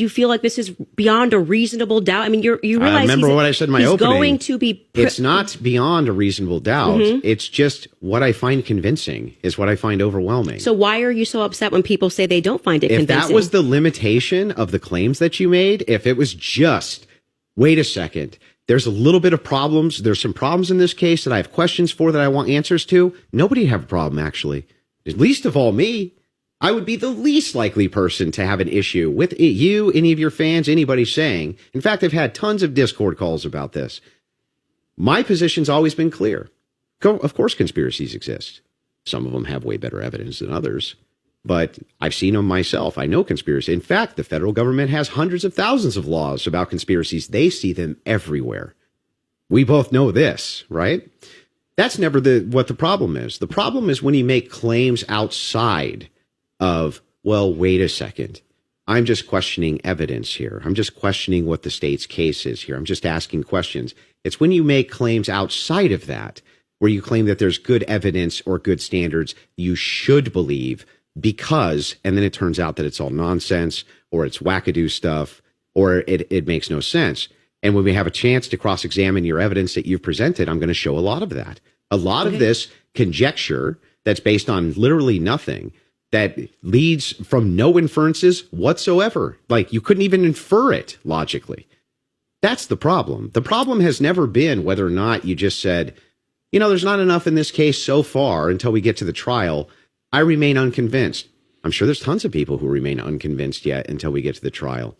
you feel like this is beyond a reasonable doubt? I mean, you realize I remember what I said in my he's opening. Going to be. It's not beyond a reasonable doubt. It's just what I find convincing is what I find overwhelming. So why are you so upset when people say they don't find it convincing? If that was the limitation of the claims that you made, if it was just, wait a second, there's a little bit of problems. There's some problems in this case that I have questions for that I want answers to. Nobody would have a problem, actually. At least of all me. I would be the least likely person to have an issue with you, any of your fans, anybody saying. In fact, I've had tons of Discord calls about this. My position's always been clear. Of course, conspiracies exist. Some of them have way better evidence than others, but I've seen them myself. I know conspiracy. In fact, the federal government has hundreds of thousands of laws about conspiracies. They see them everywhere. We both know this, right? That's never what the problem is. The problem is when you make claims outside of, well, wait a second. I'm just questioning evidence here. I'm just questioning what the state's case is here. I'm just asking questions. It's when you make claims outside of that, where you claim that there's good evidence or good standards you should believe because, and then it turns out that it's all nonsense or it's wackadoo stuff or it makes no sense. And when we have a chance to cross-examine your evidence that you've presented, I'm going to show a lot of that. A lot of this conjecture that's based on literally nothing, that leads from no inferences whatsoever. Like you couldn't even infer it logically. That's the problem. The problem has never been whether or not you just said, there's not enough in this case so far until we get to the trial. I remain unconvinced. I'm sure there's tons of people who remain unconvinced yet until we get to the trial.